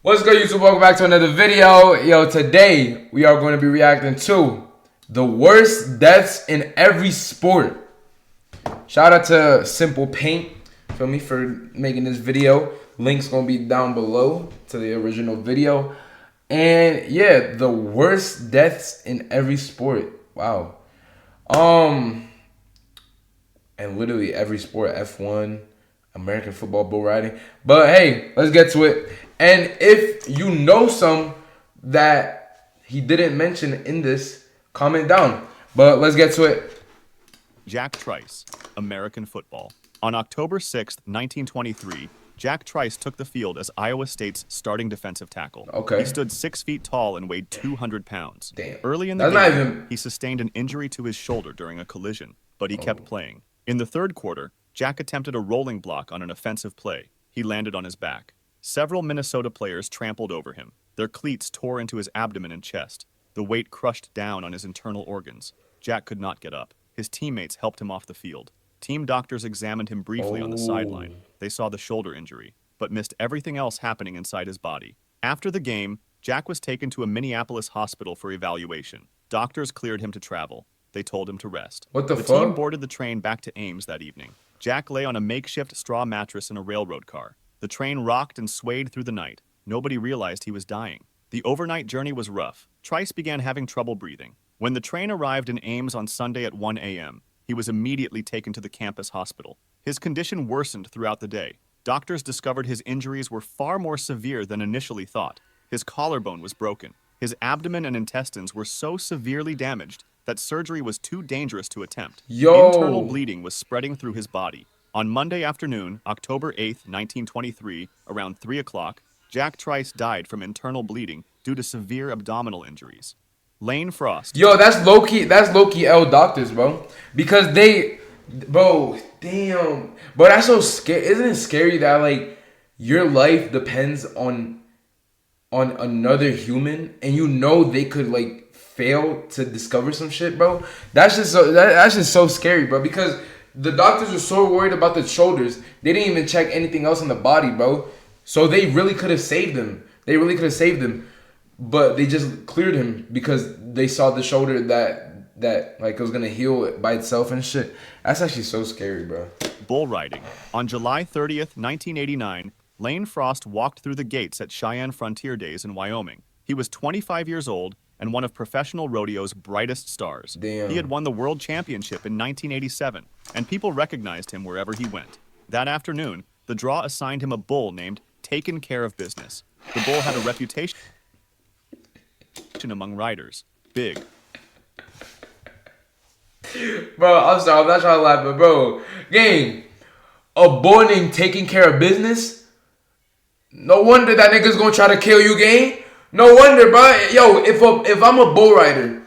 What's good, YouTube? Welcome back to another video. Yo, today we are going to be reacting to the worst deaths in every sport. Shout out to Simple Paint, feel me, for making this video. Link's going to be down below to the original video. And yeah, the worst deaths in every sport. Wow. And literally every sport, F1, American football, bull riding. But hey, let's get to it. And if you know some that he didn't mention in this, comment down. But let's get to it. Jack Trice, American football. On October 6th, 1923, Jack Trice took the field as Iowa State's starting defensive tackle. Okay. He stood 6 feet tall and weighed 200 pounds. Damn. Early in the game, he sustained an injury to his shoulder during a collision, but he kept playing. In the third quarter, Jack attempted a rolling block on an offensive play. He landed on his back. Several Minnesota players trampled over him. Their cleats tore into his abdomen and chest. The weight crushed down on his internal organs. Jack could not get up. His teammates helped him off the field. Team doctors examined him briefly on the sideline. They saw the shoulder injury, but missed everything else happening inside his body. After the game, Jack was taken to a Minneapolis hospital for evaluation. Doctors cleared him to travel. They told him to rest. What the fuck? The team boarded the train back to Ames that evening. Jack lay on a makeshift straw mattress in a railroad car. The train rocked and swayed through the night. Nobody realized he was dying. The overnight journey was rough. Trice began having trouble breathing. When the train arrived in Ames on Sunday at 1 a.m., he was immediately taken to the campus hospital. His condition worsened throughout the day. Doctors discovered his injuries were far more severe than initially thought. His collarbone was broken. His abdomen and intestines were so severely damaged that surgery was too dangerous to attempt. Internal bleeding was spreading through his body. On Monday afternoon, October 8th, 1923, around 3 o'clock, Jack Trice died from internal bleeding due to severe abdominal injuries. Lane Frost. Yo, that's low-key L doctors, bro. Because bro, damn. Bro, that's so scary. Isn't it scary that, like, your life depends on another human and you know they could, like, fail to discover some shit, bro? That's just so scary, bro, because the doctors were so worried about the shoulders, they didn't even check anything else in the body, bro. So they really could have saved him. But they just cleared him because they saw the shoulder that like it was gonna heal by itself and shit. That's actually so scary, bro. Bull riding. On July 30th, 1989, Lane Frost walked through the gates at Cheyenne Frontier Days in Wyoming. He was 25 years old and one of professional rodeo's brightest stars. Damn. He had won the world championship in 1987, and people recognized him wherever he went. That afternoon, the draw assigned him a bull named Taken Care of Business. The bull had a reputation among riders. Big. Bro, I'm sorry, I'm not trying to laugh, but bro, gang, a boy named Taking Care of Business? No wonder that nigga's gonna try to kill you, gang. No wonder, bro. Yo, if I'm a bull rider,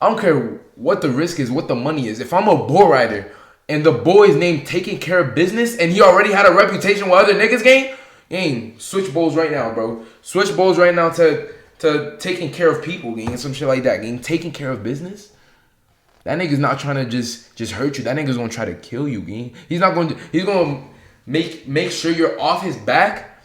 I don't care what the risk is, what the money is. If I'm a bull rider and the boy is named Taking Care of Business and he already had a reputation with other niggas, gang, switch bulls right now, bro. Switch bulls right now to taking care of people, gang, and some shit like that, gang. Taking care of business? That nigga's not trying to just hurt you. That nigga's gonna try to kill you, gang. He's gonna make sure you're off his back,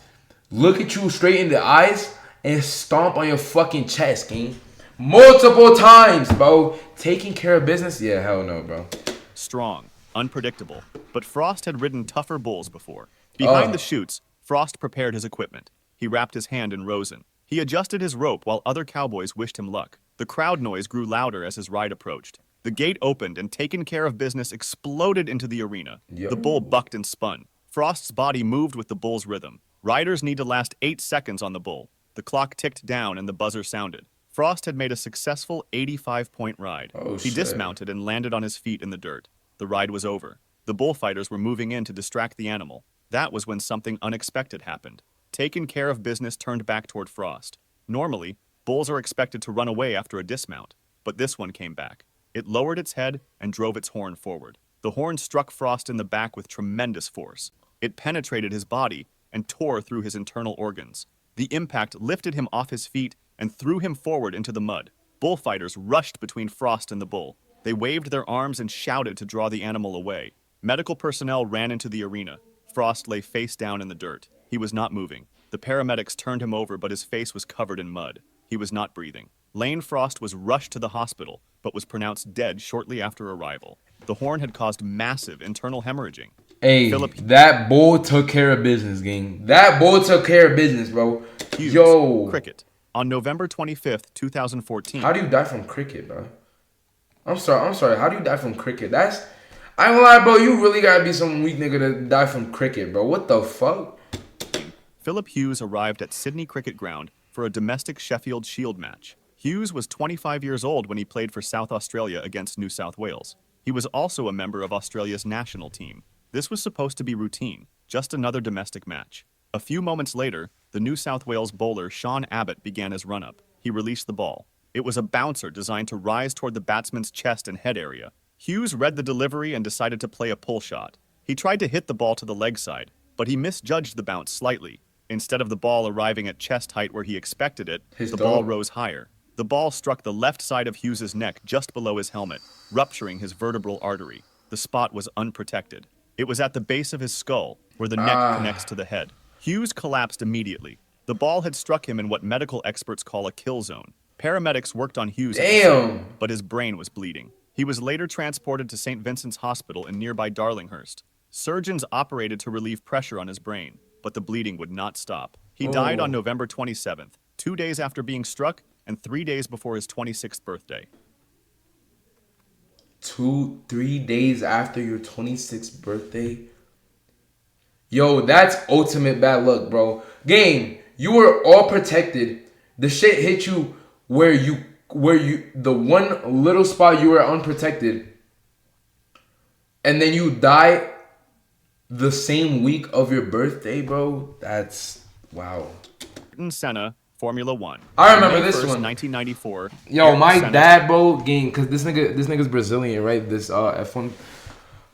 look at you straight in the eyes, and stomp on your fucking chest, gang. Multiple times, bro. Taking care of business? Yeah, hell no, bro. Strong, unpredictable, but Frost had ridden tougher bulls before. Behind the chutes, Frost prepared his equipment. He wrapped his hand in rosin. He adjusted his rope while other cowboys wished him luck. The crowd noise grew louder as his ride approached. The gate opened and Taken Care of Business exploded into the arena. Yo. The bull bucked and spun. Frost's body moved with the bull's rhythm. Riders need to last 8 seconds on the bull. The clock ticked down and the buzzer sounded. Frost had made a successful 85-point ride. He dismounted and landed on his feet in the dirt. The ride was over. The bullfighters were moving in to distract the animal. That was when something unexpected happened. Taken Care of Business turned back toward Frost. Normally, bulls are expected to run away after a dismount, but this one came back. It lowered its head and drove its horn forward. The horn struck Frost in the back with tremendous force. It penetrated his body and tore through his internal organs. The impact lifted him off his feet and threw him forward into the mud. Bullfighters rushed between Frost and the bull. They waved their arms and shouted to draw the animal away. Medical personnel ran into the arena. Frost lay face down in the dirt. He was not moving. The paramedics turned him over, but his face was covered in mud. He was not breathing. Lane Frost was rushed to the hospital, but was pronounced dead shortly after arrival. The horn had caused massive internal hemorrhaging. Hey, that bull took care of business, gang. That bull took care of business, bro. Hughes, Yo. cricket. On November 25th, 2014. How do you die from cricket, bro? I'm sorry. How do you die from cricket? I ain't gonna lie, bro. You really gotta be some weak nigga to die from cricket, bro. What the fuck? Philip Hughes arrived at Sydney Cricket Ground for a domestic Sheffield Shield match. Hughes was 25 years old when he played for South Australia against New South Wales. He was also a member of Australia's national team. This was supposed to be routine, just another domestic match. A few moments later, the New South Wales bowler Sean Abbott began his run-up. He released the ball. It was a bouncer designed to rise toward the batsman's chest and head area. Hughes read the delivery and decided to play a pull shot. He tried to hit the ball to the leg side, but he misjudged the bounce slightly. Instead of the ball arriving at chest height where he expected it, the ball rose higher. The ball struck the left side of Hughes's neck just below his helmet, rupturing his vertebral artery. The spot was unprotected. It was at the base of his skull, where the neck connects to the head. Hughes collapsed immediately. The ball had struck him in what medical experts call a kill zone. Paramedics worked on Hughes, but his brain was bleeding. He was later transported to St. Vincent's Hospital in nearby Darlinghurst. Surgeons operated to relieve pressure on his brain, but the bleeding would not stop. He died on November 27th, 2 days after being struck and 3 days before his 26th birthday. 3 days after your 26th birthday? Yo, that's ultimate bad luck, bro. Gang, you were all protected. The shit hit you where you the one little spot you were unprotected, and then you die the same week of your birthday, bro. That's wow. Senna, Formula 1. I remember this one. 1994. Yo, my dad, bro, gang, cause this nigga's Brazilian, right? This F1.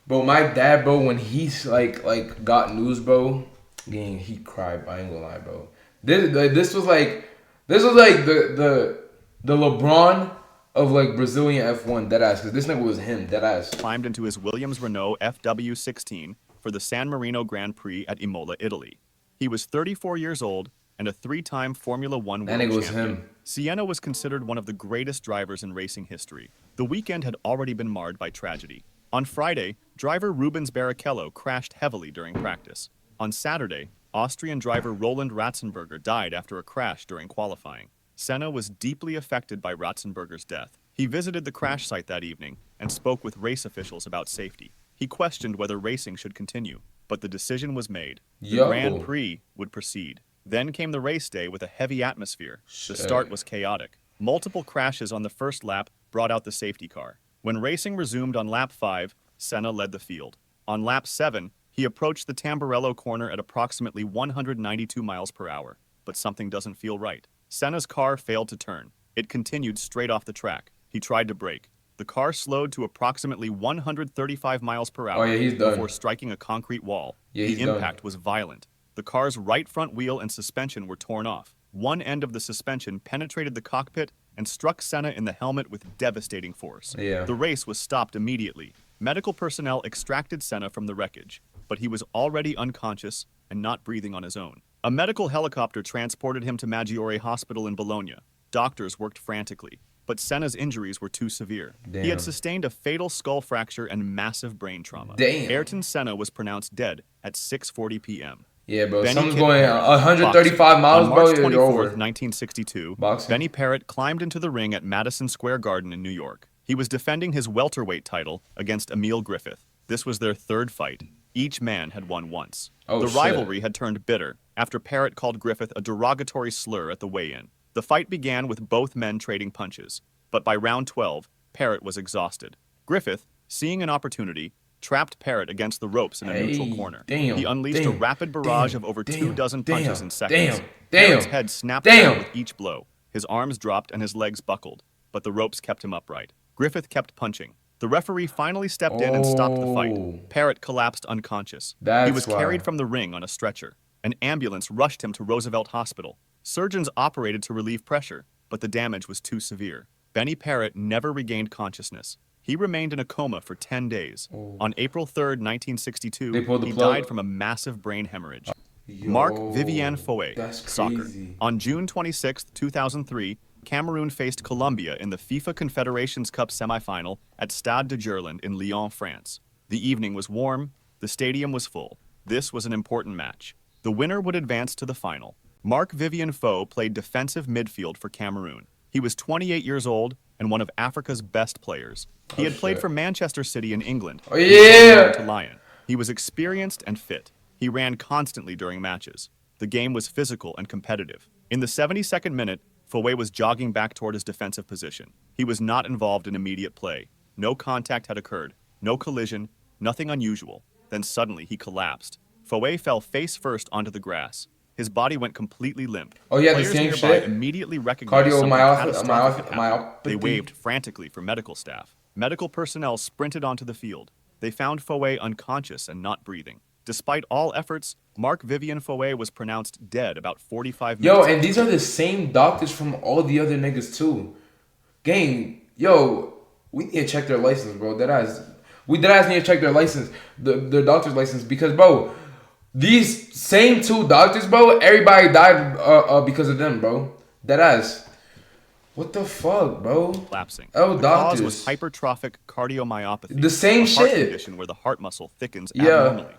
Bro, my dad, bro, when he's like got news, bro, gang, he cried. I ain't gonna lie, bro. This was like the LeBron of like Brazilian F1, deadass, cause this nigga was him, deadass. Climbed into his Williams Renault FW16 for the San Marino Grand Prix at Imola, Italy. He was 34 years old and a 3-time Formula 1 world champion. Was him. Siena was considered one of the greatest drivers in racing history. The weekend had already been marred by tragedy. On Friday, driver Rubens Barrichello crashed heavily during practice. On Saturday, Austrian driver Roland Ratzenberger died after a crash during qualifying. Senna was deeply affected by Ratzenberger's death. He visited the crash site that evening and spoke with race officials about safety. He questioned whether racing should continue, but the decision was made. The Grand Prix would proceed. Then came the race day with a heavy atmosphere. The start was chaotic. Multiple crashes on the first lap brought out the safety car. When racing resumed on lap 5, Senna led the field. On lap 7, he approached the Tamburello corner at approximately 192 miles per hour, but something doesn't feel right. Senna's car failed to turn. It continued straight off the track. He tried to brake. The car slowed to approximately 135 miles per hour before striking a concrete wall. The impact was violent. The car's right front wheel and suspension were torn off. One end of the suspension penetrated the cockpit and struck Senna in the helmet with devastating force. The race was stopped immediately. Medical personnel extracted Senna from the wreckage, but he was already unconscious and not breathing on his own. A medical helicopter transported him to Maggiore Hospital in Bologna. Doctors worked frantically, but Senna's injuries were too severe. He had sustained a fatal skull fracture and massive brain trauma. Ayrton Senna was pronounced dead at 6:40 p.m. Yeah, bro. Someone's going 135 miles, bro. On March 24th, over. 1962, Benny Parrott climbed into the ring at Madison Square Garden in New York. He was defending his welterweight title against Emil Griffith. This was their third fight. Each man had won once. The rivalry had turned bitter after Parrott called Griffith a derogatory slur at the weigh-in. The fight began with both men trading punches, but by round 12, Parrott was exhausted. Griffith, seeing an opportunity, trapped Parrott against the ropes in a neutral corner. He unleashed a rapid barrage of over 24 punches in seconds. Parrott's head snapped down with each blow. His arms dropped and his legs buckled, but the ropes kept him upright. Griffith kept punching. The referee finally stepped in and stopped the fight. Parrott collapsed unconscious. He was carried from the ring on a stretcher. An ambulance rushed him to Roosevelt Hospital. Surgeons operated to relieve pressure, but the damage was too severe. Benny Parrott never regained consciousness. He remained in a coma for 10 days. On April 3rd, 1962, he died from a massive brain hemorrhage. Marc Yo, Vivien Foé, that's soccer. crazy. On June 26, 2003, Cameroon faced Colombia in the FIFA Confederations Cup semifinal at Stade de Gerland in Lyon, France. The evening was warm, the stadium was full. This was an important match. The winner would advance to the final. Marc Vivien Foé played defensive midfield for Cameroon. He was 28 years old and one of Africa's best players. He had played for Manchester City in England. Oh yeah. To Lyon. He was experienced and fit. He ran constantly during matches. The game was physical and competitive. In the 72nd minute, Foé was jogging back toward his defensive position. He was not involved in immediate play. No contact had occurred. No collision. Nothing unusual. Then suddenly he collapsed. Foé fell face first onto the grass. His body went completely limp. Oh yeah, the Players same nearby shit. Immediately recognized something catastrophic had happened. They Myopathy. waved frantically for medical staff. Medical personnel sprinted onto the field. They found Foé unconscious and not breathing. Despite all efforts, Marc Vivien Foé was pronounced dead about 45 minutes. Yo, and these are the same doctors from all the other niggas too. Gang, yo, we need to check their license, bro. We deadass need to check their license, their doctor's license, because bro, these same two doctors, bro, everybody died because of them, bro. Deadass. What the fuck, bro? Collapsing. Oh, the doctors. cause was hypertrophic cardiomyopathy. The same a heart shit. condition where the heart muscle thickens abnormally.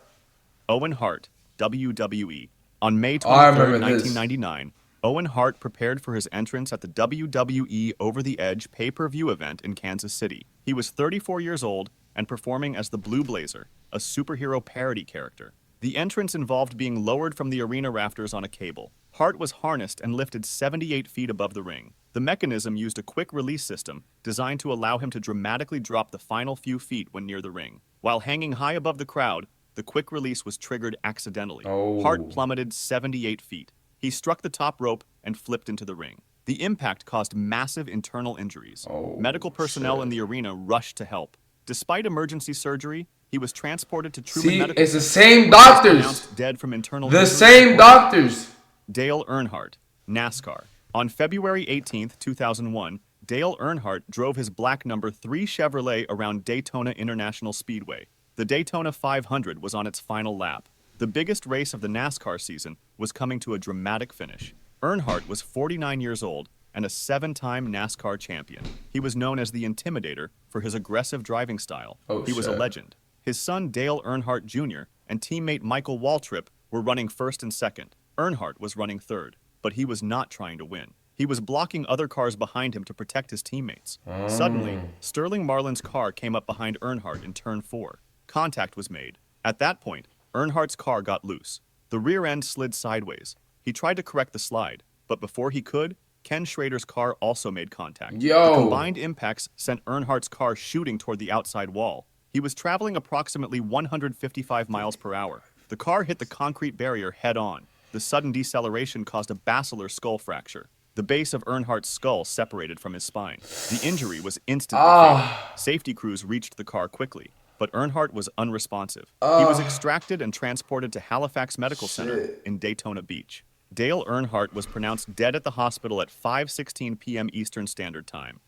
Owen Hart, WWE. On May 23, 1999, Owen Hart prepared for his entrance at the WWE Over the Edge pay-per-view event in Kansas City. He was 34 years old and performing as the Blue Blazer, a superhero parody character. The entrance involved being lowered from the arena rafters on a cable. Hart was harnessed and lifted 78 feet above the ring. The mechanism used a quick-release system designed to allow him to dramatically drop the final few feet when near the ring. While hanging high above the crowd, the quick release was triggered accidentally. Hart plummeted 78 feet. He struck the top rope and flipped into the ring. The impact caused massive internal injuries. Medical personnel in the arena rushed to help. Despite emergency surgery, he was transported to Truman Medical It's the same doctors. Dead from internal the injuries. Same doctors. Dale Earnhardt, NASCAR. On February 18, 2001, Dale Earnhardt drove his black number 3 Chevrolet around Daytona International Speedway. The Daytona 500 was on its final lap. The biggest race of the NASCAR season was coming to a dramatic finish. Earnhardt was 49 years old and a 7-time NASCAR champion. He was known as the Intimidator for his aggressive driving style. He was a legend. His son Dale Earnhardt Jr. and teammate Michael Waltrip were running first and second. Earnhardt was running third, but he was not trying to win. He was blocking other cars behind him to protect his teammates. Suddenly, Sterling Marlin's car came up behind Earnhardt in turn 4. Contact was made. At that point, Earnhardt's car got loose. The rear end slid sideways. He tried to correct the slide, but before he could, Ken Schrader's car also made contact. The combined impacts sent Earnhardt's car shooting toward the outside wall. He was traveling approximately 155 miles per hour. The car hit the concrete barrier head-on. The sudden deceleration caused a basilar skull fracture. The base of Earnhardt's skull separated from his spine. The injury was instantly fatal. Safety crews reached the car quickly, but Earnhardt was unresponsive. He was extracted and transported to Halifax Medical Center in Daytona Beach. Dale Earnhardt was pronounced dead at the hospital at 5:16 p.m. Eastern Standard Time.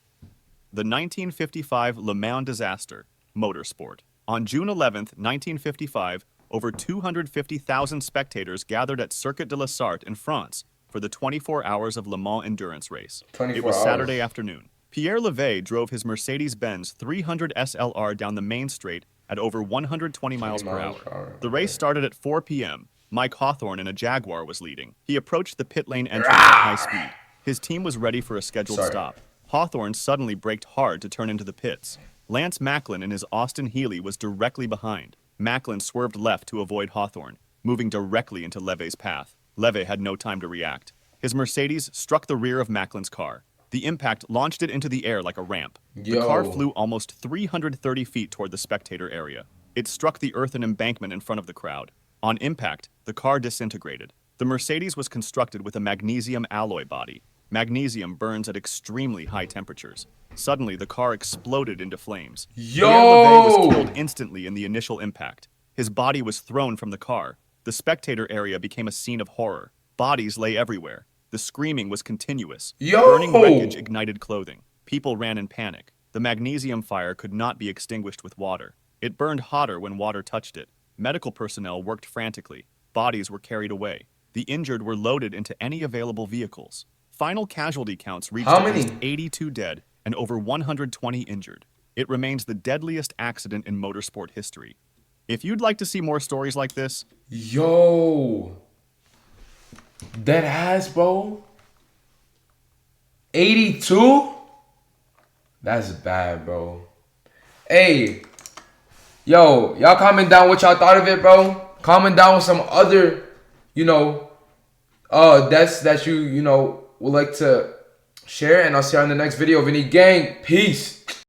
The 1955 Le Mans disaster, motorsport. On June 11, 1955, over 250,000 spectators gathered at Circuit de la Sarthe in France for the 24 Hours of Le Mans endurance race. It was Saturday afternoon. Pierre Levey drove his Mercedes-Benz 300 SLR down the main straight at over 120 miles per hour. The race started at 4 p.m. Mike Hawthorne in a Jaguar was leading. He approached the pit lane entrance at high speed. His team was ready for a scheduled stop. Hawthorne suddenly braked hard to turn into the pits. Lance Macklin in his Austin Healey was directly behind. Macklin swerved left to avoid Hawthorne, moving directly into Levey's path. Levey had no time to react. His Mercedes struck the rear of Macklin's car. The impact launched it into the air like a ramp. The car flew almost 330 feet toward the spectator area. It struck the earthen embankment in front of the crowd. On impact, the car disintegrated. The Mercedes was constructed with a magnesium alloy body. Magnesium burns at extremely high temperatures. Suddenly, the car exploded into flames. Pierre Levey was killed instantly in the initial impact. His body was thrown from the car. The spectator area became a scene of horror. Bodies lay everywhere. The screaming was continuous. Burning wreckage ignited clothing. People ran in panic. The magnesium fire could not be extinguished with water. It burned hotter when water touched it. Medical personnel worked frantically. bodies were carried away. The injured were loaded into any available vehicles. Final casualty counts reached How at many? least 82 dead and over 120 injured. It remains the deadliest accident in motorsport history. If you'd like to see more stories like this, yo, dead ass, bro. 82? That's bad, bro. Hey, yo, y'all comment down what y'all thought of it, bro. Comment down with some other, deaths that you would like to share. And I'll see you on the next video. Vinny Gang, peace.